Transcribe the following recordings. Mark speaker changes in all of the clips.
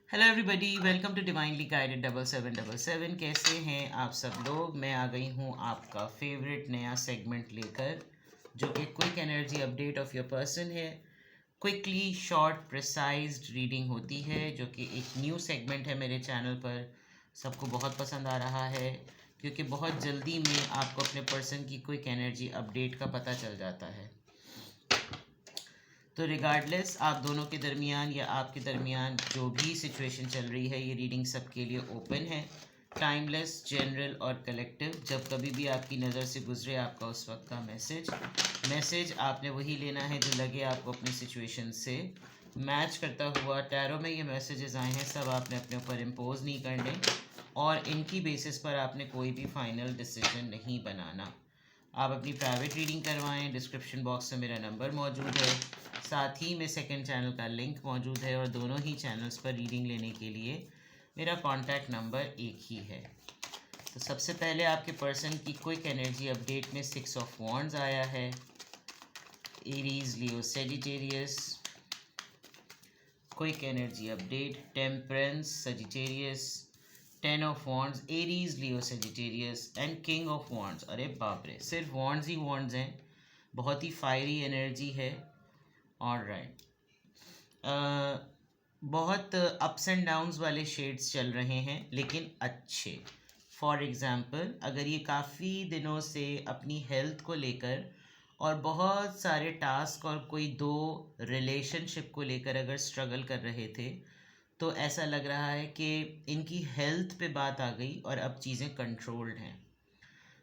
Speaker 1: Hello everybody, welcome to divinely guided 7777। कैसे हैं आप सब लोग। मैं आ गई हूँ आपका फेवरेट नया सेगमेंट लेकर, जो कि quick energy update of your person है। क्विकली शॉर्ट प्रिसाइज्ड रीडिंग होती है, जो कि एक न्यू सेगमेंट है मेरे चैनल पर। सबको बहुत पसंद आ रहा है क्योंकि बहुत जल्दी में आपको अपने पर्सन की क्विक एनर्जी अपडेट का पता चल जाता है। तो रिगार्डलेस आप दोनों के दरमियान या आपके दरमियान जो भी सिचुएशन चल रही है, ये रीडिंग सबके लिए ओपन है। टाइमलेस, जनरल और कलेक्टिव। जब कभी भी आपकी नज़र से गुजरे आपका उस वक्त का मैसेज आपने वही लेना है जो लगे आपको अपनी सिचुएशन से मैच करता हुआ। टैरो में ये मैसेजेस आए हैं, सब आपने अपने ऊपर इम्पोज नहीं करने और इनकी बेसिस पर आपने कोई भी फाइनल डिसीजन नहीं बनाना। आप अपनी प्राइवेट रीडिंग करवाएं। डिस्क्रिप्शन बॉक्स में मेरा नंबर मौजूद है, साथ ही में सेकंड चैनल का लिंक मौजूद है और दोनों ही चैनल्स पर रीडिंग लेने के लिए मेरा कॉन्टैक्ट नंबर एक ही है। तो सबसे पहले आपके पर्सन की क्विक एनर्जी अपडेट में 6 ऑफ वॉन्ड्स आया है। Aries, Leo, Sagittarius. Quick energy update temperance, Sagittarius, 10 of wands, Aries, Leo, Sagittarius and king of wands. अरे बाप रे, सिर्फ वॉन्ड्स ही वॉन्ड्स हैं। बहुत ही फायरी एनर्जी है। ऑलराइट, बहुत अप्स एंड डाउन्स वाले शेड्स चल रहे हैं, लेकिन अच्छे। फॉर एग्ज़ाम्पल, अगर ये काफ़ी दिनों से अपनी हेल्थ को लेकर और बहुत सारे टास्क और कोई दो रिलेशनशिप को लेकर अगर स्ट्रगल कर रहे थे, तो ऐसा लग रहा है कि इनकी हेल्थ पे बात आ गई और अब चीज़ें कंट्रोल्ड हैं।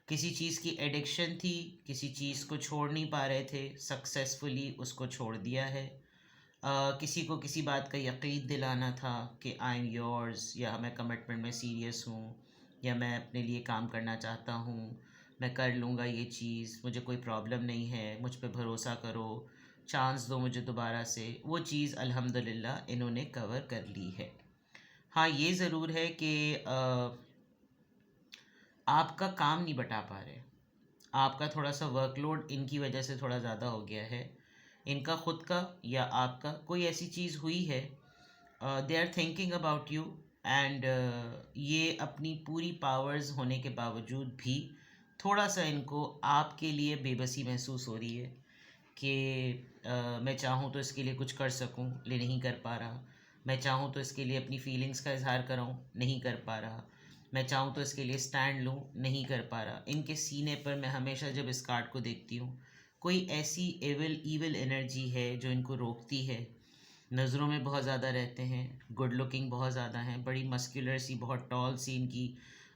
Speaker 1: किसी चीज़ की एडिक्शन थी, किसी चीज़ को छोड़ नहीं पा रहे थे, सक्सेसफुली उसको छोड़ दिया है। किसी को किसी बात का यकीन दिलाना था कि आई एम योर्स, या मैं कमिटमेंट में सीरियस हूँ, या मैं अपने लिए काम करना चाहता हूँ, मैं कर लूँगा ये चीज़, मुझे कोई प्रॉब्लम नहीं है, मुझ पे भरोसा करो, चांस दो मुझे दोबारा से। वो चीज़ अल्हम्दुलिल्लाह इन्होंने कवर कर ली है। हाँ, ये ज़रूर है कि आपका काम नहीं बता पा रहे। आपका थोड़ा सा वर्कलोड इनकी वजह से थोड़ा ज़्यादा हो गया है। इनका खुद का या आपका कोई ऐसी चीज़ हुई है, they are thinking about you and ये अपनी पूरी पावर्स होने के बावजूद भी थोड़ा सा इनको आपके लिए बेबसी महसूस हो रही है कि मैं चाहूँ तो इसके लिए कुछ कर सकूँ, ले नहीं कर पा रहा। मैं चाहूँ तो इसके लिए अपनी फीलिंग्स का इजहार कराऊँ, नहीं कर पा रहा। मैं चाहूँ तो इसके लिए स्टैंड लूँ, नहीं कर पा रहा। इनके सीने पर मैं हमेशा जब इस कार्ड को देखती हूँ, कोई ऐसी एविल एनर्जी है जो इनको रोकती है। नज़रों में बहुत ज़्यादा रहते हैं, गुड लुकिंग बहुत ज़्यादा हैं, बड़ी मस्कुलर सी, बहुत टॉल सी इनकी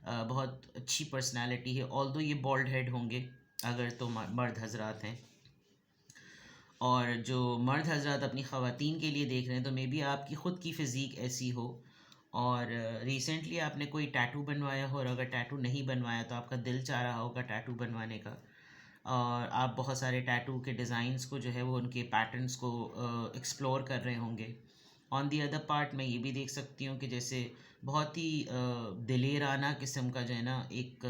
Speaker 1: बहुत अच्छी पर्सनालिटी है। ऑल्दो ये बॉल्ड हेड होंगे अगर तो मर्द हजरात हैं, और जो मर्द हजरात अपनी ख़वातीन के लिए देख रहे हैं तो मे बी आपकी ख़ुद की फ़िज़ीक ऐसी हो और रिसेंटली आपने कोई टैटू बनवाया हो, और अगर टैटू नहीं बनवाया तो आपका दिल चाह रहा होगा टैटू बनवाने का, और आप बहुत सारे टैटू के डिज़ाइंस को जो है वो उनके पैटर्न्स को एक्सप्लोर कर रहे होंगे। ऑन दी अदर पार्ट मैं ये भी देख सकती हूँ कि जैसे बहुत ही दिलेराना किस्म का जो है ना एक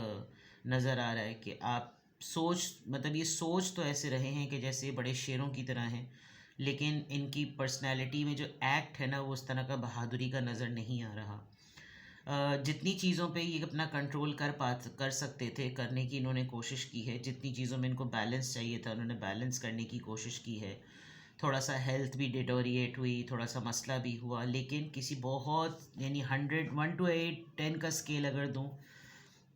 Speaker 1: नज़र आ रहा है कि आप मतलब ये सोच तो ऐसे रहे हैं कि जैसे बड़े शेरों की तरह हैं, लेकिन इनकी पर्सनैलिटी में जो एक्ट है ना वो उस तरह का बहादुरी का नज़र नहीं आ रहा। जितनी चीज़ों पे ये अपना कंट्रोल कर सकते थे, करने की इन्होंने कोशिश की है। जितनी चीज़ों में इनको बैलेंस चाहिए था, उन्होंने बैलेंस करने की कोशिश की है। थोड़ा सा हेल्थ भी डिटोरिएट हुई, थोड़ा सा मसला भी हुआ, लेकिन किसी बहुत यानी 100 1 to 8 10 का स्केल अगर दूँ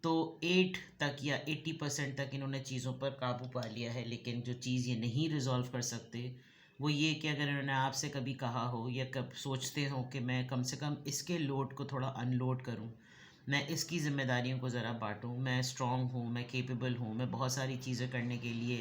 Speaker 1: तो 8 तक या 80% तक इन्होंने चीज़ों पर काबू पा लिया है। लेकिन जो चीज़ ये नहीं रिज़ॉल्व कर सकते वो ये कि अगर इन्होंने आपसे कभी कहा हो या कब सोचते हो कि मैं कम से कम इसके लोड को थोड़ा अनलोड करूं, मैं इसकी ज़िम्मेदारियों को ज़रा बांटूं, मैं स्ट्रॉन्ग हूं, मैं केपेबल हूं, मैं बहुत सारी चीज़ें करने के लिए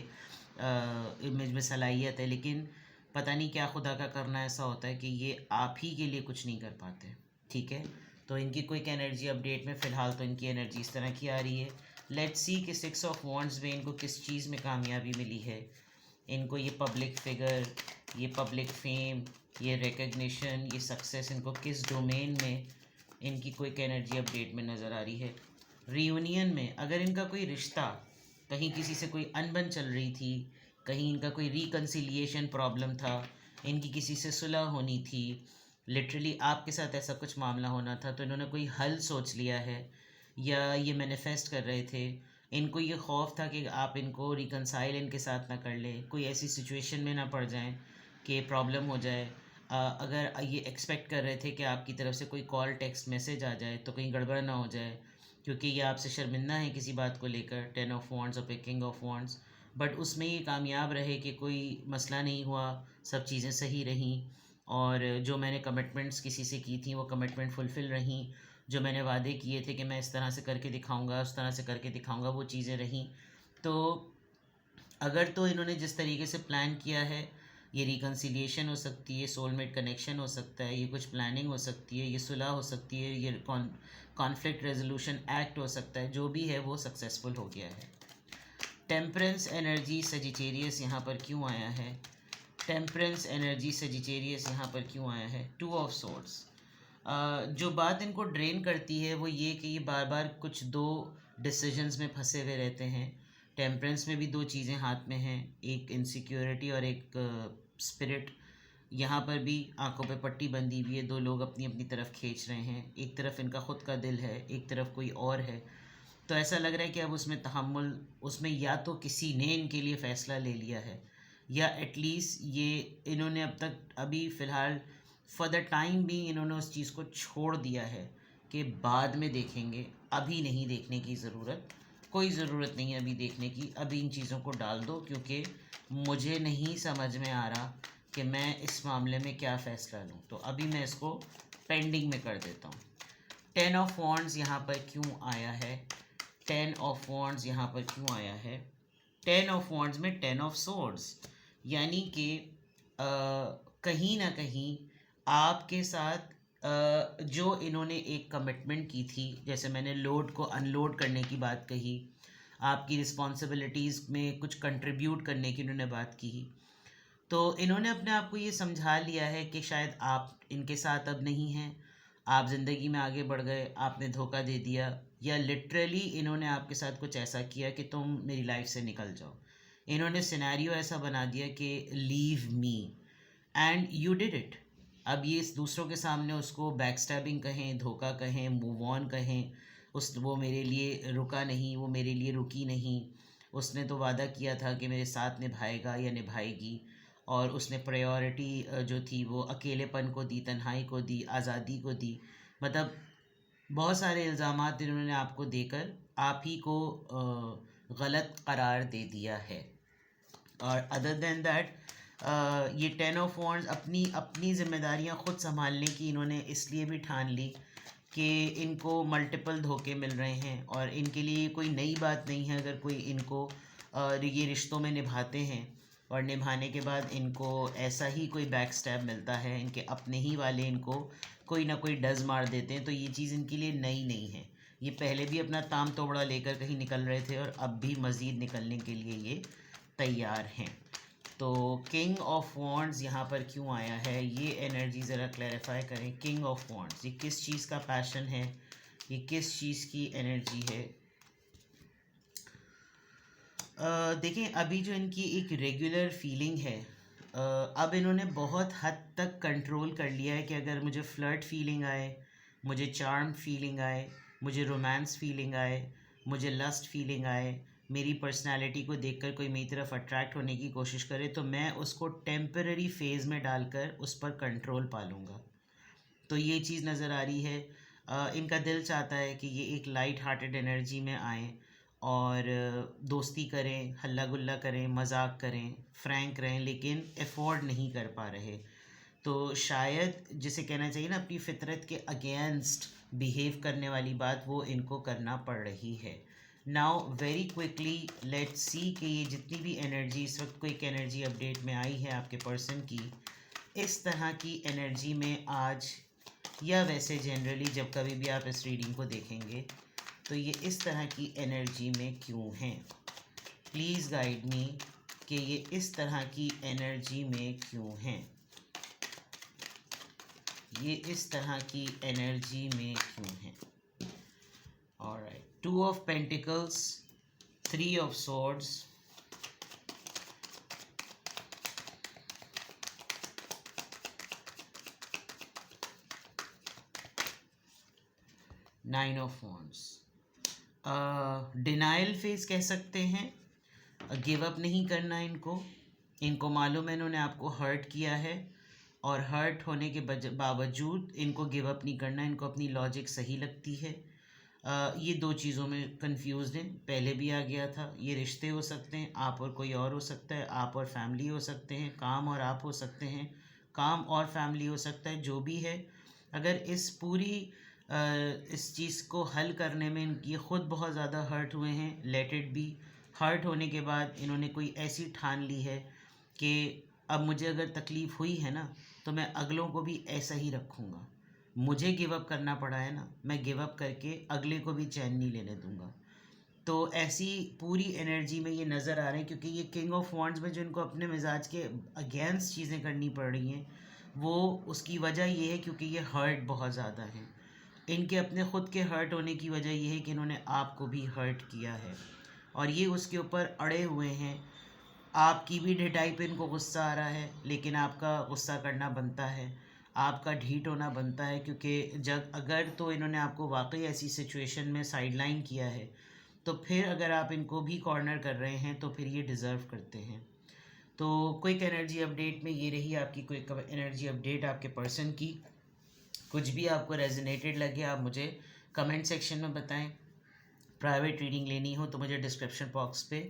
Speaker 1: इमेज में सलाहियत है, लेकिन पता नहीं क्या खुदा का करना ऐसा होता है कि ये आप ही के लिए कुछ नहीं कर पाते। ठीक है, तो इनकी क्विक एनर्जी अपडेट में फ़िलहाल तो इनकी एनर्जी इस तरह की आ रही है। लेट्स सी कि 6 ऑफ वॉन्ड्स में इनको किस चीज़ में कामयाबी मिली है। इनको ये पब्लिक फिगर, ये पब्लिक फेम, ये रिकग्निशन, ये सक्सेस इनको किस डोमेन में इनकी क्विक एनर्जी अपडेट में नज़र आ रही है। रीयूनियन में अगर इनका कोई रिश्ता, कहीं किसी से कोई अनबन चल रही थी, कहीं इनका कोई रिकन्सिलिएशन प्रॉब्लम था, इनकी किसी से सुलह होनी थी, लिटरली आपके साथ ऐसा कुछ मामला होना था तो इन्होंने कोई हल सोच लिया है, या ये मैनिफेस्ट कर रहे थे। इनको ये खौफ था कि आप इनको रिकनसाइल इनके साथ ना कर लें, कोई ऐसी सिचुएशन में ना पड़ जाएं कि प्रॉब्लम हो जाए। अगर ये एक्सपेक्ट कर रहे थे कि आपकी तरफ से कोई कॉल टेक्स्ट मैसेज आ जाए तो कहीं गड़बड़ ना हो जाए, क्योंकि ये आपसे शर्मिंदा है किसी बात को लेकर, 10 ऑफ वॉन्ड्स और किंग ऑफ वॉन्ड्स। बट उसमें ये कामयाब रहे कि कोई मसला नहीं हुआ, सब चीज़ें सही रहीं, और जो मैंने कमिटमेंट्स किसी से की थी वो कमिटमेंट फुलफ़िल रहीं। जो मैंने वादे किए थे कि मैं इस तरह से करके दिखाऊंगा, उस तरह से करके दिखाऊंगा, वो चीज़ें रहीं। तो अगर तो इन्होंने जिस तरीके से प्लान किया है, ये रिकन्सिलिएशन हो सकती है, सोलमेट कनेक्शन हो सकता है, ये कुछ प्लानिंग हो सकती है, ये सुलह हो सकती है, ये कॉन्फ्लिक्ट रेजोल्यूशन एक्ट हो सकता है, जो भी है वो सक्सेसफुल हो गया है। टेम्परेंस एनर्जी सजिटेरियस यहाँ पर क्यों आया है? टेम्परेंस एनर्जी सजिटेरियस यहाँ पर क्यों आया है? 2 ऑफ सोर्ड्स। जो बात इनको ड्रेन करती है वो ये कि ये बार बार कुछ दो डिसीजंस में फंसे हुए रहते हैं। टेम्परेंस में भी दो चीज़ें हाथ में हैं, एक इनसिक्योरिटी और एक स्पिरिट। यहाँ पर भी आंखों पे पट्टी बंधी हुई है, दो लोग अपनी अपनी तरफ खींच रहे हैं। एक तरफ इनका ख़ुद का दिल है, एक तरफ कोई और है। तो ऐसा लग रहा है कि अब उसमें तहम्मुल, उसमें या तो किसी ने इनके लिए फ़ैसला ले लिया है, या एटलीस्ट ये इन्होंने अब तक अभी फ़िलहाल फॉर द टाइम भी इन्होंने उस चीज़ को छोड़ दिया है कि बाद में देखेंगे, अभी नहीं देखने की ज़रूरत, कोई ज़रूरत नहीं है अभी देखने की, अभी इन चीज़ों को डाल दो, क्योंकि मुझे नहीं समझ में आ रहा कि मैं इस मामले में क्या फ़ैसला लूँ, तो अभी मैं इसको पेंडिंग में कर देता हूँ। 10 ऑफ वॉन्ड्स यहाँ पर क्यों आया है? 10 ऑफ वॉन्ड्स यहाँ पर क्यों आया है? 10 ऑफ वॉन्ड्स में 10 ऑफ सोर्ड्स, यानी कि कहीं ना कहीं आपके साथ जो इन्होंने एक कमिटमेंट की थी, जैसे मैंने लोड को अनलोड करने की बात कही, आपकी रिस्पॉन्सिबिलिटीज़ में कुछ कंट्रीब्यूट करने की इन्होंने बात की, तो इन्होंने अपने आप को ये समझा लिया है कि शायद आप इनके साथ अब नहीं हैं, आप ज़िंदगी में आगे बढ़ गए, आपने धोखा दे दिया, या लिटरली इन्होंने आपके साथ कुछ ऐसा किया कि तुम मेरी लाइफ से निकल जाओ। इन्होंने सिनेरियो ऐसा बना दिया कि leave me, and you did it. अब ये इस दूसरों के सामने उसको बैकस्टैबिंग कहें, धोखा कहें, मूव ऑन कहें, उस वो मेरे लिए रुका नहीं, वो मेरे लिए रुकी नहीं। उसने तो वादा किया था कि मेरे साथ निभाएगा या निभाएगी, और उसने प्रायोरिटी जो थी वो अकेलेपन को दी, तन्हाई को दी, आज़ादी को दी। मतलब बहुत सारे इल्ज़ामात इन्होंने आपको देकर आप ही को गलत करार दे दिया है। और अदर देन दैट, ये 10 ऑफ वॉन्ड्स अपनी अपनी ज़िम्मेदारियाँ ख़ुद संभालने की इन्होंने इसलिए भी ठान ली कि इनको मल्टीपल धोखे मिल रहे हैं, और इनके लिए कोई नई बात नहीं है अगर कोई इनको ये रिश्तों में निभाते हैं और निभाने के बाद इनको ऐसा ही कोई बैक स्टैब मिलता है, इनके अपने ही वाले इनको कोई ना कोई डज़ मार देते हैं, तो ये चीज़ इनके लिए नई नहीं है। ये पहले भी अपना ताम तोड़ना लेकर कहीं निकल रहे थे, और अब भी मज़ीद निकलने के लिए ये तैयार हैं। तो किंग ऑफ वॉन्ड्स यहाँ पर क्यों आया है, ये एनर्जी ज़रा क्लैरिफाई करें। किंग ऑफ वॉन्ड्स, ये किस चीज़ का पैशन है, ये किस चीज़ की एनर्जी है? देखें, अभी जो इनकी एक रेगुलर फीलिंग है, अब इन्होंने बहुत हद तक कंट्रोल कर लिया है कि अगर मुझे फ्लर्ट फीलिंग आए, मुझे चार्म फीलिंग आए, मुझे रोमांस फीलिंग आए, मुझे लस्ट फीलिंग आए, मेरी पर्सनालिटी को देखकर कोई मेरी तरफ अट्रैक्ट होने की कोशिश करे, तो मैं उसको टेम्पररी फेज़ में डालकर उस पर कंट्रोल पालूँगा। तो ये चीज़ नज़र आ रही है। इनका दिल चाहता है कि ये एक लाइट हार्टेड एनर्जी में आएँ और दोस्ती करें, हल्ला गुल्ला करें, मजाक करें, फ्रैंक रहें, लेकिन अफोर्ड नहीं कर पा रहे। तो शायद जिसे कहना चाहिए ना, अपनी फितरत के अगेंस्ट बिहेव करने वाली बात, वो इनको करना पड़ रही है। Now very quickly let's see कि ये जितनी भी एनर्जी इस वक्त क्विक एनर्जी अपडेट में आई है आपके पर्सन की, इस तरह की एनर्जी में आज, या वैसे जनरली जब कभी भी आप इस रीडिंग को देखेंगे, तो ये इस तरह की एनर्जी में क्यों हैं? प्लीज़ गाइड मी कि ये इस तरह की एनर्जी में क्यों हैं? ये इस तरह की एनर्जी में क्यों हैं? Alright, 2 of pentacles, 3 of swords, nine of wands, denial face कह सकते हैं, गिव अप नहीं करना इनको। इनको मालूम है इन्होंने आपको हर्ट किया है, और हर्ट होने के बावजूद इनको गिव अप नहीं करना, इनको अपनी लॉजिक सही लगती है। ये दो चीज़ों में कंफ्यूज हैं, पहले भी आ गया था। ये रिश्ते हो सकते हैं, आप और कोई और हो सकता है, आप और फैमिली हो सकते हैं, काम और आप हो सकते हैं, काम और फैमिली हो सकता है, जो भी है। अगर इस पूरी इस चीज़ को हल करने में ये ख़ुद बहुत ज़्यादा हर्ट हुए हैं, लेट इट बी। हर्ट होने के बाद इन्होंने कोई ऐसी ठान ली है कि अब मुझे अगर तकलीफ़ हुई है ना, तो मैं अगलों को भी ऐसा ही रखूँगा। मुझे गिव अप करना पड़ा है ना, मैं गिव अप करके अगले को भी चैन नहीं लेने दूंगा। तो ऐसी पूरी एनर्जी में ये नज़र आ रहे हैं, क्योंकि ये किंग ऑफ वॉन्ड्स में जो इनको अपने मिजाज के अगेंस्ट चीज़ें करनी पड़ रही हैं, वो उसकी वजह ये है क्योंकि ये हर्ट बहुत ज़्यादा है। इनके अपने ख़ुद के हर्ट होने की वजह ये है कि इन्होंने आपको भी हर्ट किया है, और ये उसके ऊपर अड़े हुए हैं। आपकी भी ढिठाई पे इनको गुस्सा आ रहा है, लेकिन आपका गुस्सा करना बनता है, आपका ढीठ होना बनता है, क्योंकि जब अगर तो इन्होंने आपको वाकई ऐसी सिचुएशन में साइडलाइन किया है, तो फिर अगर आप इनको भी कॉर्नर कर रहे हैं तो फिर ये डिज़र्व करते हैं। तो क्विक एनर्जी अपडेट में ये रही आपकी क्विक एनर्जी अपडेट आपके पर्सन की। कुछ भी आपको रेजोनेटेड लगे आप मुझे कमेंट सेक्शन में बताएं। प्राइवेट रीडिंग लेनी हो तो मुझे डिस्क्रिप्शन बॉक्स पे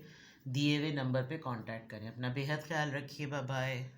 Speaker 1: दिए हुए नंबर पे कांटेक्ट करें। अपना बेहद ख्याल रखिए, बाय बाय।